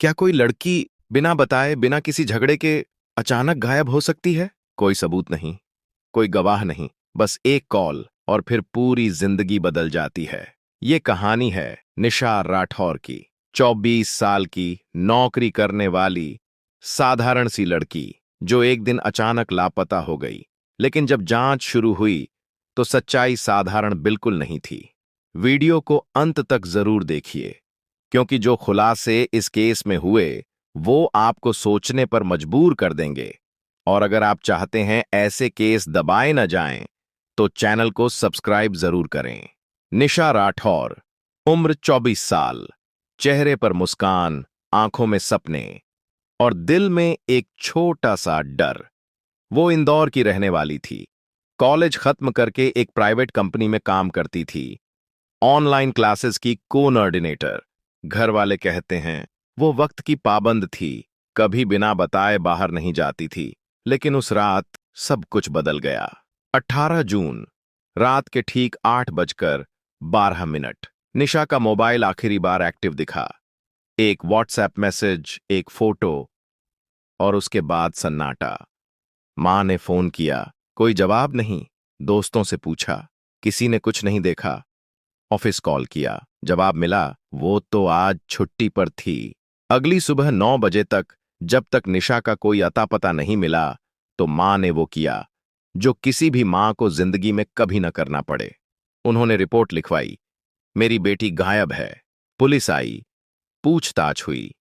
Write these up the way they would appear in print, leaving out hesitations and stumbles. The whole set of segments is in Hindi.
क्या कोई लड़की बिना बताए, बिना किसी झगड़े के अचानक गायब हो सकती है? कोई सबूत नहीं, कोई गवाह नहीं, बस एक कॉल और फिर पूरी जिंदगी बदल जाती है। ये कहानी है निशा राठौर की। 24 साल की नौकरी करने वाली साधारण सी लड़की जो एक दिन अचानक लापता हो गई। लेकिन जब जांच शुरू हुई तो सच्चाई साधारण बिल्कुल नहीं थी। वीडियो को अंत तक जरूर देखिए, क्योंकि जो खुलासे इस केस में हुए वो आपको सोचने पर मजबूर कर देंगे। और अगर आप चाहते हैं ऐसे केस दबाए न जाएं, तो चैनल को सब्सक्राइब जरूर करें। निशा राठौर, उम्र 24 साल, चेहरे पर मुस्कान, आंखों में सपने और दिल में एक छोटा सा डर। वो इंदौर की रहने वाली थी। कॉलेज खत्म करके एक प्राइवेट कंपनी में काम करती थी, ऑनलाइन क्लासेस की कोऑर्डिनेटर। घर वाले कहते हैं वो वक्त की पाबंद थी, कभी बिना बताए बाहर नहीं जाती थी। लेकिन उस रात सब कुछ बदल गया। 18 जून, रात के ठीक 8:12 निशा का मोबाइल आखिरी बार एक्टिव दिखा। एक व्हाट्सएप मैसेज, एक फोटो और उसके बाद सन्नाटा। मां ने फोन किया, कोई जवाब नहीं। दोस्तों से पूछा, किसी ने कुछ नहीं देखा। ऑफिस कॉल किया, जवाब मिला, वो तो आज छुट्टी पर थी। अगली सुबह 9 बजे तक जब तक निशा का कोई अता पता नहीं मिला, तो मां ने वो किया जो किसी भी मां को जिंदगी में कभी न करना पड़े। उन्होंने रिपोर्ट लिखवाई, मेरी बेटी गायब है। पुलिस आई, पूछताछ हुई।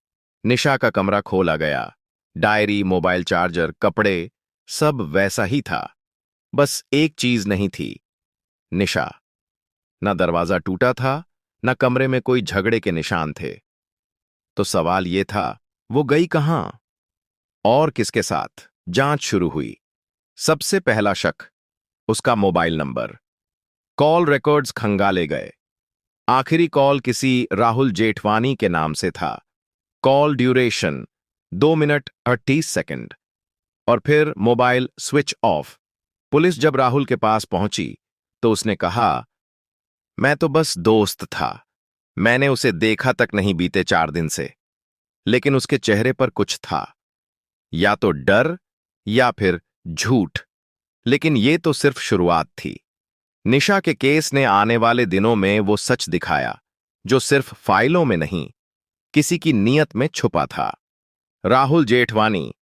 निशा का कमरा खोला गया। डायरी, मोबाइल चार्जर, कपड़े, सब वैसा ही था। बस एक चीज नहीं थी, निशा। न दरवाजा टूटा था, न कमरे में कोई झगड़े के निशान थे। तो सवाल ये था, वो गई कहां और किसके साथ? जांच शुरू हुई। सबसे पहला शक, उसका मोबाइल नंबर। कॉल रिकॉर्ड्स खंगाले गए। आखिरी कॉल किसी राहुल जेठवानी के नाम से था। Call duration 2 minute 38 second. और फिर मोबाइल स्विच ऑफ। पुलिस जब राहुल के पास पहुंची तो उसने कहा, मैं तो बस दोस्त था, मैंने उसे देखा तक नहीं बीते 4 दिन से। लेकिन उसके चेहरे पर कुछ था, या तो डर या फिर झूठ। लेकिन ये तो सिर्फ शुरुआत थी। निशा के केस ने आने वाले दिनों में वो सच दिखाया जो सिर्फ फाइलों में नहीं, किसी की नीयत में छुपा था। राहुल जेठवानी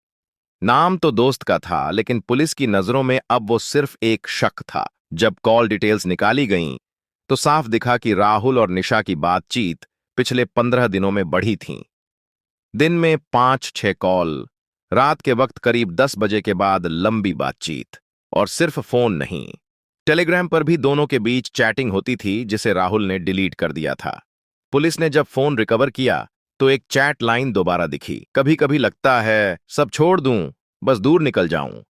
नाम तो दोस्त का था, लेकिन पुलिस की नजरों में अब वो सिर्फ एक शक था। जब कॉल डिटेल्स निकाली गईं, तो साफ दिखा कि राहुल और निशा की बातचीत पिछले 15 दिनों में बढ़ी थी। दिन में 5-6 कॉल, रात के वक्त करीब 10 बजे के बाद लंबी बातचीत। और सिर्फ फोन नहीं, टेलीग्राम पर भी दोनों के बीच चैटिंग होती थी, जिसे राहुल ने डिलीट कर दिया था। पुलिस ने जब फोन रिकवर किया तो एक चैट लाइन दोबारा दिखी, कभी कभी लगता है सब छोड़ दूं, बस दूर निकल जाऊं।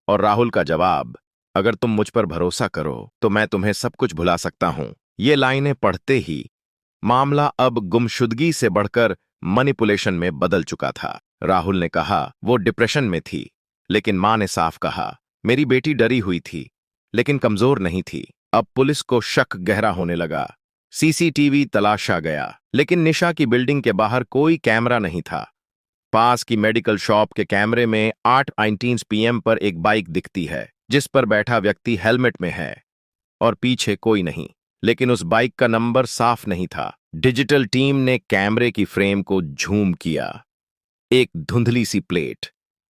और राहुल का जवाब, अगर तुम मुझ पर भरोसा करो तो मैं तुम्हें सब कुछ भुला सकता हूं। ये लाइनें पढ़ते ही मामला अब गुमशुदगी से बढ़कर मैनिपुलेशन में बदल चुका था। राहुल ने कहा वो डिप्रेशन में थी, लेकिन मां ने साफ कहा, मेरी बेटी डरी हुई थी लेकिन कमजोर नहीं थी। अब पुलिस को शक गहरा होने लगा। सीसीटीवी तलाशा गया, लेकिन निशा की बिल्डिंग के बाहर कोई कैमरा नहीं था। पास की मेडिकल शॉप के कैमरे में 8:19 PM पर एक बाइक दिखती है, जिस पर बैठा व्यक्ति हेलमेट में है और पीछे कोई नहीं। लेकिन उस बाइक का नंबर साफ नहीं था। डिजिटल टीम ने कैमरे की फ्रेम को झूम किया। एक धुंधली सी प्लेट,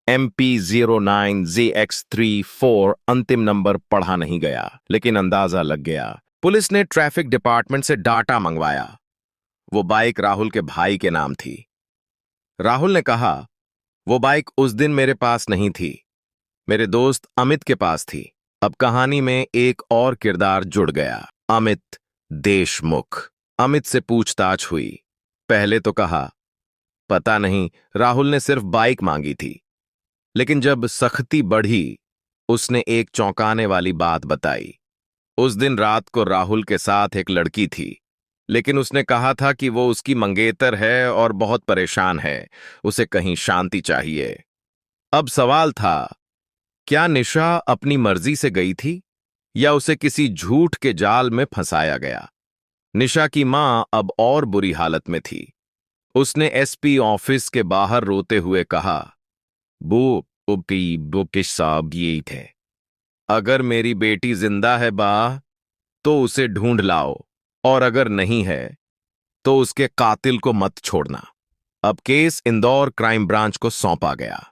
MP09ZX34, अंतिम नंबर पढ़ा नहीं गया, लेकिन अंदाजा लग गया। पुलिस ने ट्रैफिक डिपार्टमेंट से डाटा मंगवाया। वो बाइक राहुल के भाई के नाम थी। राहुल ने कहा, वो बाइक उस दिन मेरे पास नहीं थी, मेरे दोस्त अमित के पास थी। अब कहानी में एक और किरदार जुड़ गया, अमित देशमुख। अमित से पूछताछ हुई। पहले तो कहा, पता नहीं, राहुल ने सिर्फ बाइक मांगी थी। लेकिन जब सख्ती बढ़ी, उसने एक चौंकाने वाली बात बताई। उस दिन रात को राहुल के साथ एक लड़की थी, लेकिन उसने कहा था कि वो उसकी मंगेतर है और बहुत परेशान है, उसे कहीं शांति चाहिए। अब सवाल था, क्या निशा अपनी मर्जी से गई थी या उसे किसी झूठ के जाल में फंसाया गया? निशा की मां अब और बुरी हालत में थी। उसने एसपी ऑफिस के बाहर रोते हुए कहा, बुकी साहब यही थे। अगर मेरी बेटी जिंदा है बा तो उसे ढूंढ लाओ, और अगर नहीं है तो उसके कातिल को मत छोड़ना। अब केस इंदौर क्राइम ब्रांच को सौंपा गया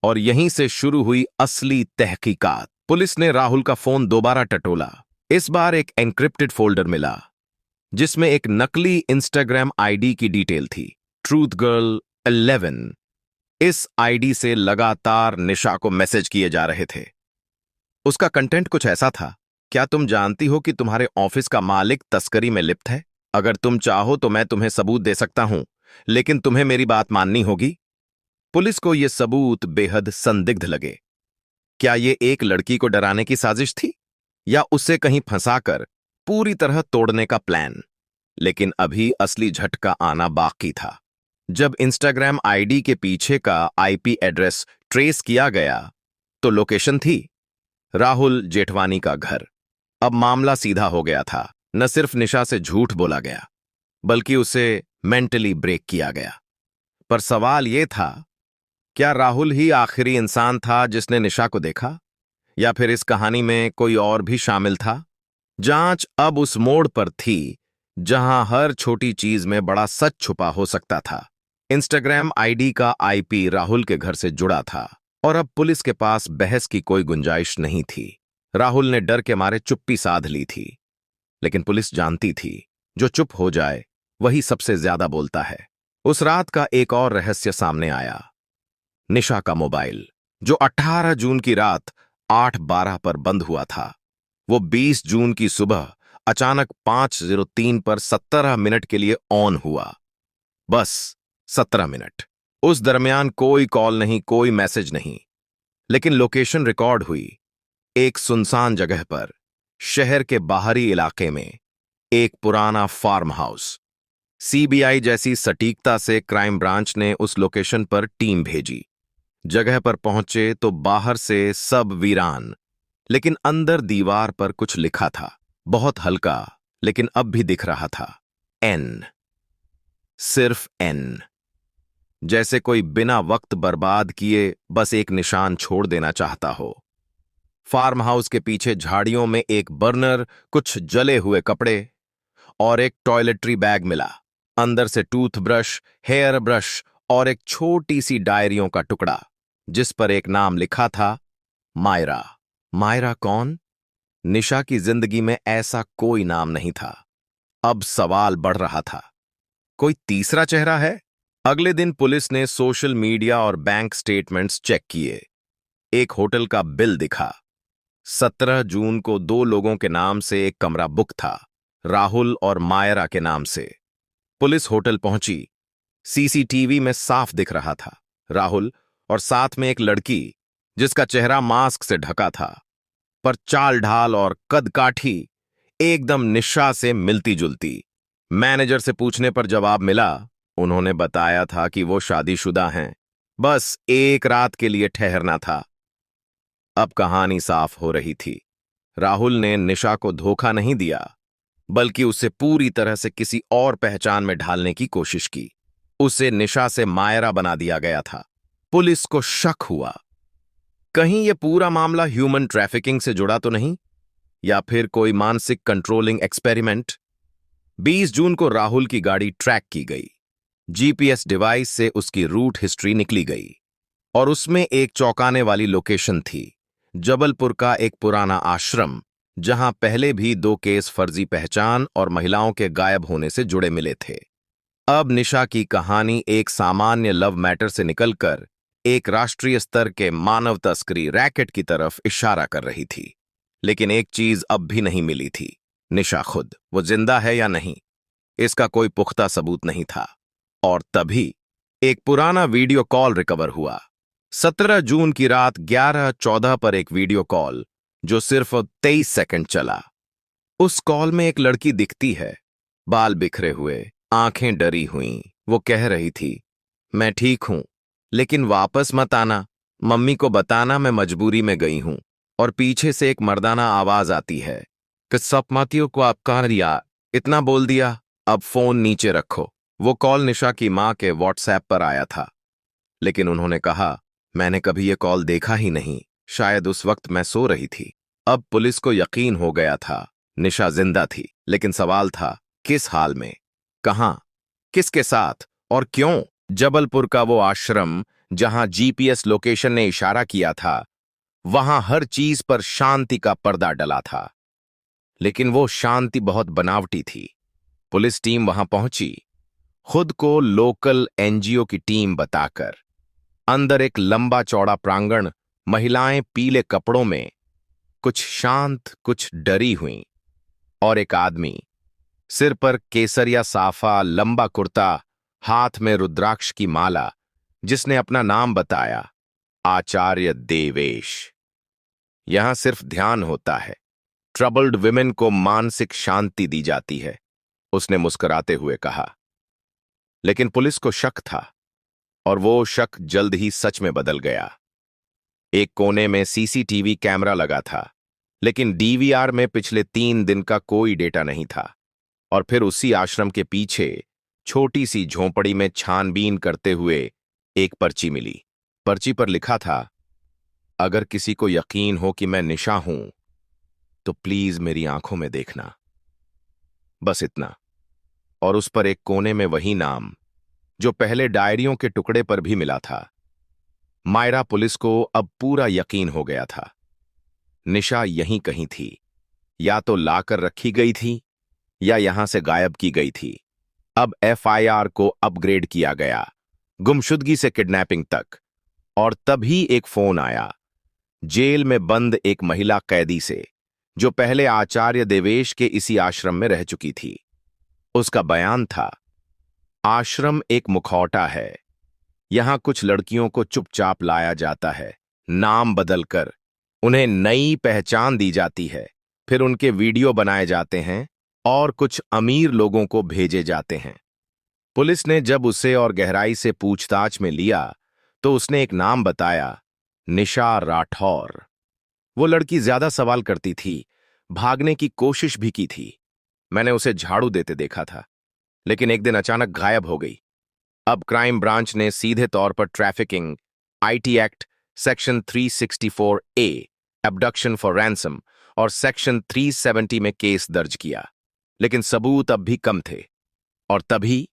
और यहीं से शुरू हुई असली तहकीकात। पुलिस ने राहुल का फोन दोबारा टटोला। इस बार एक एन्क्रिप्टेड फोल्डर मिला जिसमें एक नकली इंस्टाग्राम आईडी की डिटेल थी, ट्रूथ गर्ल 11। इस आईडी से लगातार निशा को मैसेज किए जा रहे थे। उसका कंटेंट कुछ ऐसा था, क्या तुम जानती हो कि तुम्हारे ऑफिस का मालिक तस्करी में लिप्त है? अगर तुम चाहो तो मैं तुम्हें सबूत दे सकता हूं, लेकिन तुम्हें मेरी बात माननी होगी। पुलिस को यह सबूत बेहद संदिग्ध लगे। क्या यह एक लड़की को डराने की साजिश थी या उसे कहीं फंसाकर पूरी तरह तोड़ने का प्लान? लेकिन अभी असली झटका आना बाकी था। जब इंस्टाग्राम आईडी के पीछे का आईपी एड्रेस ट्रेस किया गया तो लोकेशन थी राहुल जेठवानी का घर। अब मामला सीधा हो गया था। न सिर्फ निशा से झूठ बोला गया, बल्कि उसे मेंटली ब्रेक किया गया। पर सवाल यह था, क्या राहुल ही आखिरी इंसान था जिसने निशा को देखा, या फिर इस कहानी में कोई और भी शामिल था? जांच अब उस मोड़ पर थी जहां हर छोटी चीज में बड़ा सच छुपा हो सकता था। इंस्टाग्राम आईडी का आईपी राहुल के घर से जुड़ा था और अब पुलिस के पास बहस की कोई गुंजाइश नहीं थी। राहुल ने डर के मारे चुप्पी साध ली थी, लेकिन पुलिस जानती थी जो चुप हो जाए वही सबसे ज्यादा बोलता है। उस रात का एक और रहस्य सामने आया। निशा का मोबाइल, जो 18 जून की रात 8:12 पर बंद हुआ था, वो 20 जून की सुबह अचानक 5:03 पर 17 मिनट के लिए ऑन हुआ। बस 17 मिनट। उस दरमियान कोई कॉल नहीं, कोई मैसेज नहीं, लेकिन लोकेशन रिकॉर्ड हुई एक सुनसान जगह पर, शहर के बाहरी इलाके में, एक पुराना फार्म हाउस। सीबीआई जैसी सटीकता से क्राइम ब्रांच ने उस लोकेशन पर टीम भेजी। जगह पर पहुंचे तो बाहर से सब वीरान, लेकिन अंदर दीवार पर कुछ लिखा था, बहुत हल्का, लेकिन अब भी दिख रहा था। एन, सिर्फ एन। जैसे कोई बिना वक्त बर्बाद किए बस एक निशान छोड़ देना चाहता हो। फार्म हाउस के पीछे झाड़ियों में एक बर्नर, कुछ जले हुए कपड़े और एक टॉयलेटरी बैग मिला। अंदर से टूथब्रश, हेयर ब्रश और एक छोटी सी डायरियों का टुकड़ा, जिस पर एक नाम लिखा था, मायरा। मायरा कौन? निशा की जिंदगी में ऐसा कोई नाम नहीं था। अब सवाल बढ़ रहा था, कोई तीसरा चेहरा है? अगले दिन पुलिस ने सोशल मीडिया और बैंक स्टेटमेंट्स चेक किए। एक होटल का बिल दिखा। 17 जून को 2 लोगों के नाम से एक कमरा बुक था, राहुल और मायरा के नाम से। पुलिस होटल पहुंची। सीसीटीवी में साफ दिख रहा था राहुल और साथ में एक लड़की जिसका चेहरा मास्क से ढका था, पर चाल ढाल और कद काठी एकदम निशा से मिलती जुलती। मैनेजर से पूछने पर जवाब मिला, उन्होंने बताया था कि वो शादीशुदा हैं, बस एक रात के लिए ठहरना था। अब कहानी साफ हो रही थी। राहुल ने निशा को धोखा नहीं दिया, बल्कि उसे पूरी तरह से किसी और पहचान में ढालने की कोशिश की। उसे निशा से मायरा बना दिया गया था। पुलिस को शक हुआ, कहीं यह पूरा मामला ह्यूमन ट्रैफिकिंग से जुड़ा तो नहीं, या फिर कोई मानसिक कंट्रोलिंग एक्सपेरिमेंट। 20 जून को राहुल की गाड़ी ट्रैक की गई। जीपीएस डिवाइस से उसकी रूट हिस्ट्री निकली गई और उसमें एक चौंकाने वाली लोकेशन थी, जबलपुर का एक पुराना आश्रम, जहां पहले भी 2 केस फर्जी पहचान और महिलाओं के गायब होने से जुड़े मिले थे। अब निशा की कहानी एक सामान्य लव मैटर से निकलकर एक राष्ट्रीय स्तर के मानव तस्करी रैकेट की तरफ इशारा कर रही थी। लेकिन एक चीज अब भी नहीं मिली थी, निशा खुद। वो जिंदा है या नहीं, इसका कोई पुख्ता सबूत नहीं था। और तभी एक पुराना वीडियो कॉल रिकवर हुआ। 17 जून की रात 11:14 पर एक वीडियो कॉल जो सिर्फ 23 सेकंड चला। उस कॉल में एक लड़की दिखती है, बाल बिखरे हुए, आंखें डरी हुईं। वो कह रही थी, मैं ठीक हूं, लेकिन वापस मत आना, मम्मी को बताना मैं मजबूरी में गई हूं। और पीछे से एक मर्दाना आवाज आती है कि सपमातियों को आप कहां दिया, इतना बोल दिया, अब फोन नीचे रखो। वो कॉल निशा की मां के व्हाट्सएप पर आया था, लेकिन उन्होंने कहा, मैंने कभी ये कॉल देखा ही नहीं, शायद उस वक्त मैं सो रही थी। अब पुलिस को यकीन हो गया था, निशा जिंदा थी, लेकिन सवाल था, किस हाल में, कहां, किसके साथ और क्यों? जबलपुर का वो आश्रम जहां जीपीएस लोकेशन ने इशारा किया था, वहां हर चीज पर शांति का पर्दा डला था, लेकिन वो शांति बहुत बनावटी थी। पुलिस टीम वहां पहुंची, खुद को लोकल एनजीओ की टीम बताकर। अंदर एक लंबा चौड़ा प्रांगण, महिलाएं पीले कपड़ों में, कुछ शांत कुछ डरी हुईं, और एक आदमी, सिर पर केसरिया साफा, लंबा कुर्ता, हाथ में रुद्राक्ष की माला, जिसने अपना नाम बताया, आचार्य देवेश। यहां सिर्फ ध्यान होता है, ट्रबल्ड विमेन को मानसिक शांति दी जाती है, उसने मुस्कुराते हुए कहा। लेकिन पुलिस को शक था, और वो शक जल्द ही सच में बदल गया। एक कोने में सीसीटीवी कैमरा लगा था, लेकिन डीवीआर में पिछले 3 दिन का कोई डेटा नहीं था। और फिर उसी आश्रम के पीछे छोटी सी झोंपड़ी में छानबीन करते हुए एक पर्ची मिली। पर्ची पर लिखा था, अगर किसी को यकीन हो कि मैं निशा हूं, तो प्लीज मेरी आंखों में देखना। बस इतना। और उस पर एक कोने में वही नाम जो पहले डायरियों के टुकड़े पर भी मिला था। मायरा पुलिस को अब पूरा यकीन हो गया था, निशा यहीं कहीं थी, या तो लाकर रखी गई थी या यहां से गायब की गई थी। अब एफआईआर को अपग्रेड किया गया, गुमशुदगी से किडनैपिंग तक। और तभी एक फोन आया, जेल में बंद एक महिला कैदी से, जो पहले आचार्य देवेश के इसी आश्रम में रह चुकी थी। उसका बयान था, आश्रम एक मुखौटा है, यहां कुछ लड़कियों को चुपचाप लाया जाता है, नाम बदलकर उन्हें नई पहचान दी जाती है, फिर उनके वीडियो बनाए जाते हैं और कुछ अमीर लोगों को भेजे जाते हैं। पुलिस ने जब उसे और गहराई से पूछताछ में लिया, तो उसने एक नाम बताया, निशा राठौर। वो लड़की ज्यादा सवाल करती थी, भागने की कोशिश भी की थी। मैंने उसे झाड़ू देते देखा था, लेकिन एक दिन अचानक गायब हो गई। अब क्राइम ब्रांच ने सीधे तौर पर trafficking, IT act, section 364 A, abduction for ransom और सेक्शन 370 में केस दर्ज किया, लेकिन सबूत अब भी कम थे। और तभी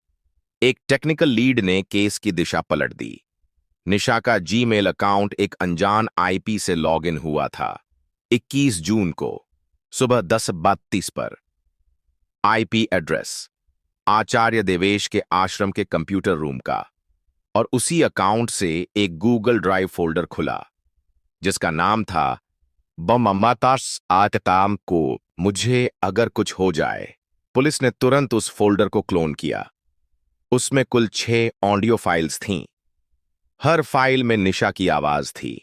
एक टेक्निकल लीड ने केस की दिशा पलट दी। निशा का जीमेल अकाउंट एक अनजान आईपी से लॉगिन हुआ था, 21 जून को सुबह 10:32 पर। आईपी एड्रेस आचार्य देवेश के आश्रम के कंप्यूटर रूम का, और उसी अकाउंट से एक गूगल ड्राइव फोल्डर खुला, जिसका नाम था, बममातास आतताम को मुझे अगर कुछ हो जाए। पुलिस ने तुरंत उस फोल्डर को क्लोन किया। उसमें कुल 6 ऑडियो फाइल्स थीं। हर फाइल में निशा की आवाज थी,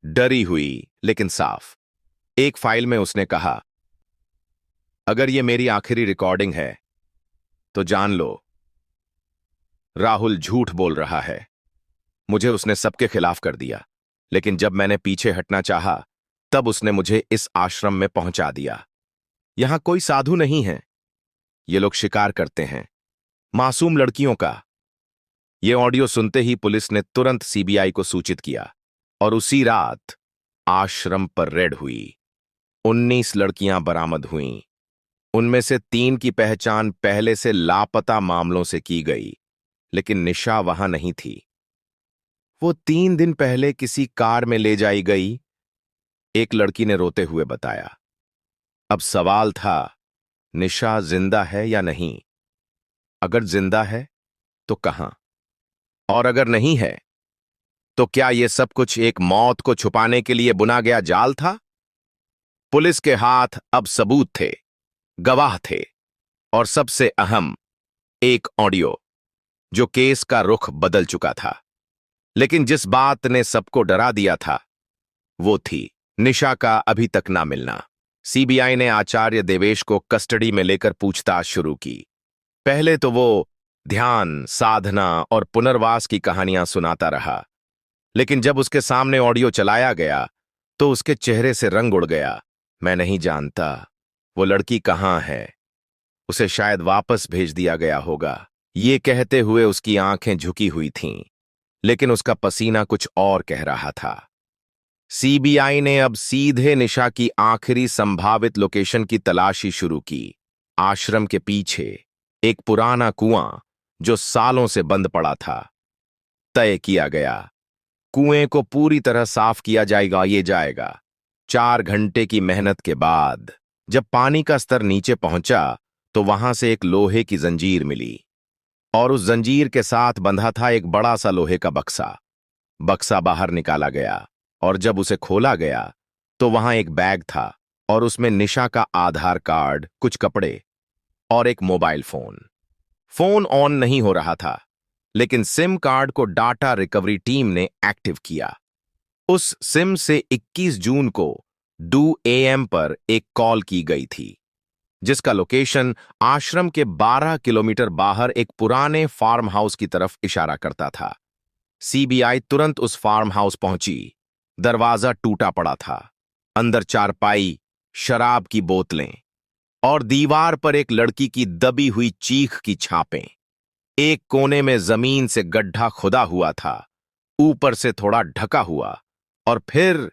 डरी हुई लेकिन साफ। एक फाइल में उसने कहा, अगर ये मेरी आखिरी रिकॉर्डिंग है तो जान लो, राहुल झूठ बोल रहा है। मुझे उसने सबके खिलाफ कर दिया, लेकिन जब मैंने पीछे हटना चाहा, तब उसने मुझे इस आश्रम में पहुंचा दिया। यहां कोई साधु नहीं है, ये लोग शिकार करते हैं, मासूम लड़कियों का। ये ऑडियो सुनते ही पुलिस ने तुरंत सीबीआई को सूचित किया, और उसी रात आश्रम पर रेड हुई। 19 लड़कियां बरामद हुईं। उनमें से 3 की पहचान पहले से लापता मामलों से की गई, लेकिन निशा वहां नहीं थी। वो 3 दिन पहले किसी कार में ले जाई गई, एक लड़की ने रोते हुए बताया। अब सवाल था, निशा जिंदा है या नहीं? अगर जिंदा है तो कहां? और अगर नहीं है, तो क्या यह सब कुछ एक मौत को छुपाने के लिए बुना गया जाल था? पुलिस के हाथ अब सबूत थे, गवाह थे, और सबसे अहम, एक ऑडियो, जो केस का रुख बदल चुका था। लेकिन जिस बात ने सबको डरा दिया था, वो थी निशा का अभी तक ना मिलना। सीबीआई ने आचार्य देवेश को कस्टडी में लेकर पूछताछ शुरू की। पहले तो वो ध्यान, साधना और पुनर्वास की कहानियां सुनाता रहा, लेकिन जब उसके सामने ऑडियो चलाया गया, तो उसके चेहरे से रंग उड़ गया। मैं नहीं जानता वो लड़की कहां है, उसे शायद वापस भेज दिया गया होगा, ये कहते हुए उसकी आंखें झुकी हुई थीं, लेकिन उसका पसीना कुछ और कह रहा था। सीबीआई ने अब सीधे निशा की आखिरी संभावित लोकेशन की तलाशी शुरू की। आश्रम के पीछे एक पुराना कुआं जो सालों से बंद पड़ा था। तय किया गया, कुएं को पूरी तरह साफ किया जाएगा। 4 घंटे की मेहनत के बाद जब पानी का स्तर नीचे पहुंचा तो वहां से एक लोहे की जंजीर मिली और उस जंजीर के साथ बंधा था एक बड़ा सा लोहे का बक्सा। बक्सा बाहर निकाला गया और जब उसे खोला गया तो वहां एक बैग था और उसमें निशा का आधार कार्ड, कुछ कपड़े और एक मोबाइल फोन। फोन ऑन नहीं हो रहा था, लेकिन सिम कार्ड को डाटा रिकवरी टीम ने एक्टिव किया। उस सिम से 21 जून को 2 AM पर एक कॉल की गई थी, जिसका लोकेशन आश्रम के 12 किलोमीटर बाहर एक पुराने फार्म हाउस की तरफ इशारा करता था। सीबीआई तुरंत उस फार्म हाउस पहुंची। दरवाजा टूटा पड़ा था। अंदर चारपाई, शराब की बोतलें और दीवार पर एक लड़की की दबी हुई चीख की छापें। एक कोने में जमीन से गड्ढा खुदा हुआ था, ऊपर से थोड़ा ढका हुआ, और फिर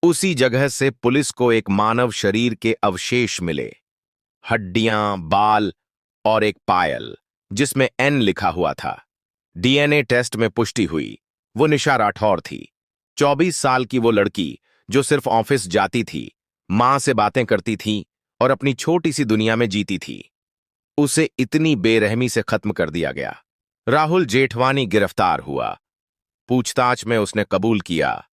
उसी जगह से पुलिस को एक मानव शरीर के अवशेष मिले। हड्डियां, बाल और एक पायल जिसमें N लिखा हुआ था। DNA टेस्ट में पुष्टि हुई, वो निशा राठौर थी। 24 साल की वो लड़की जो सिर्फ ऑफिस जाती थी, मां से बातें करती थी और अपनी छोटी सी दुनिया में जीती थी। उसे इतनी बेरहमी से खत्म कर दिया गया। राहुल जेठवानी गिरफ्तार हुआ। पूछताछ में उसने कबूल किया,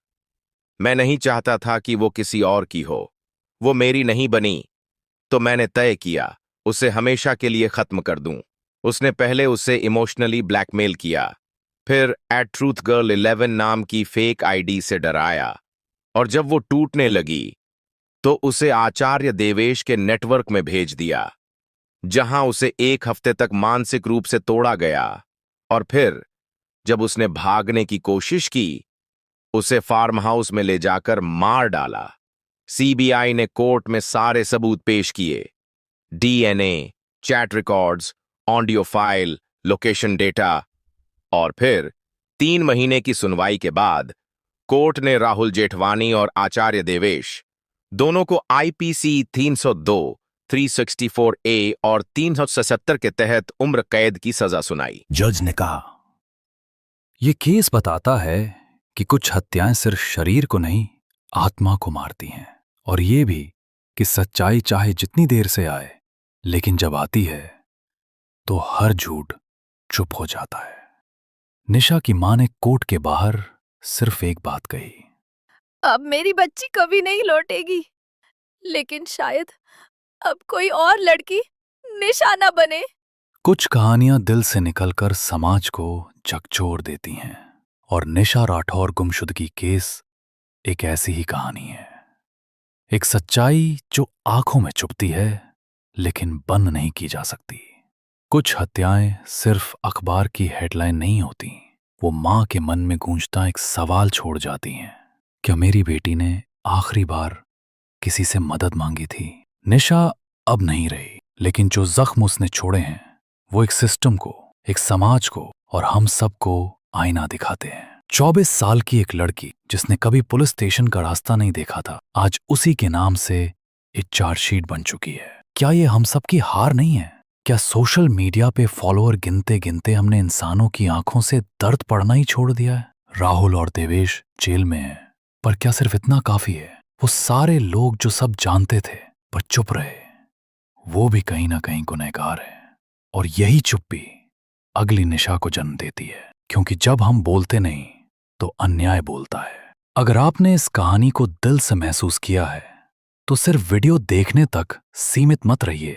मैं नहीं चाहता था कि वो किसी और की हो। वो मेरी नहीं बनी, तो मैंने तय किया उसे हमेशा के लिए खत्म कर दूं। उसने पहले उसे इमोशनली ब्लैकमेल किया, फिर @truthgirl11 नाम की फेक आईडी से डराया, और जब वो टूटने लगी तो उसे आचार्य देवेश के नेटवर्क में भेज दिया, जहां उसे 1 हफ्ते तक मानसिक रूप से तोड़ा गया। और फिर जब उसने भागने की कोशिश की, उसे फार्म हाउस में ले जाकर मार डाला। सीबीआई ने कोर्ट में सारे सबूत पेश किए, DNA, chat records, audio file, location data, और फिर 3 महीने की सुनवाई के बाद कोर्ट ने राहुल जेठवानी और आचार्य देवेश दोनों को IPC 302, 364A और 377 के तहत उम्र कैद की सजा सुनाई। जज ने कहा, यह केस बताता है कि कुछ हत्याएं सिर्फ शरीर को नहीं, आत्मा को मारती हैं, और यह भी कि सच्चाई चाहे जितनी देर से आए, लेकिन जब आती है तो हर झूठ चुप हो जाता है। निशा की मां ने कोर्ट के बाहर सिर्फ एक बात कही, अब मेरी बच्ची कभी नहीं लौटेगी, लेकिन शायद अब कोई और लड़की निशा न बने। कुछ कहानियां दिल से निकलकर समाज को झकझोर देती हैं, और निशा राठौर गुमशुदगी केस एक ऐसी ही कहानी है। एक सच्चाई जो आंखों में चुभती है, लेकिन बंद नहीं की जा सकती। कुछ हत्याएं सिर्फ अखबार की हेडलाइन नहीं होती, वो मां के मन में गूंजता एक सवाल छोड़ जाती हैं, क्या मेरी बेटी ने आखिरी बार किसी से मदद मांगी थी? निशा अब नहीं रही, लेकिन जो जख्म उसने छोड़े हैं वो एक सिस्टम को, एक समाज को और हम सबको आईना दिखाते हैं। 24 साल की एक लड़की जिसने कभी पुलिस स्टेशन का रास्ता नहीं देखा था, आज उसी के नाम से एक चार्जशीट बन चुकी है। क्या ये हम सबकी हार नहीं है? क्या सोशल मीडिया पे फॉलोअर गिनते गिनते हमने इंसानों की आंखों से दर्द पड़ना ही छोड़ दिया है? राहुल और देवेश जेल में हैं, पर क्या सिर्फ इतना काफी है? वो सारे लोग जो सब जानते थे पर चुप रहे, वो भी कहीं ना कहीं गुनहगार है। और यही चुप्पी अगली निशा को जन्म देती है, क्योंकि जब हम बोलते नहीं तो अन्याय बोलता है। अगर आपने इस कहानी को दिल से महसूस किया है तो सिर्फ वीडियो देखने तक सीमित मत रहिए,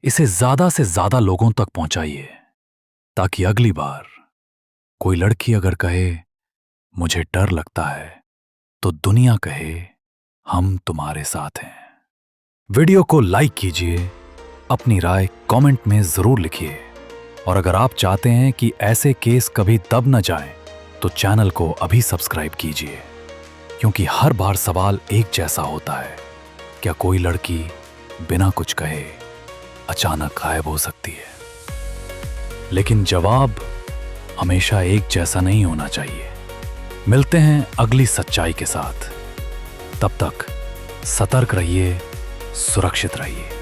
इसे ज्यादा से ज्यादा लोगों तक पहुंचाइए, ताकि अगली बार कोई लड़की अगर कहे मुझे डर लगता है, तो दुनिया कहे हम तुम्हारे साथ हैं। वीडियो को लाइक कीजिए, अपनी राय कमेंट में जरूर लिखिए, और अगर आप चाहते हैं कि ऐसे केस कभी दब न जाएं, तो चैनल को अभी सब्सक्राइब कीजिए, क्योंकि हर बार सवाल एक जैसा होता है, क्या कोई लड़की बिना कुछ कहे अचानक गायब हो सकती है? लेकिन जवाब हमेशा एक जैसा नहीं होना चाहिए। मिलते हैं अगली सच्चाई के साथ। तब तक सतर्क रहिए, सुरक्षित रहिए।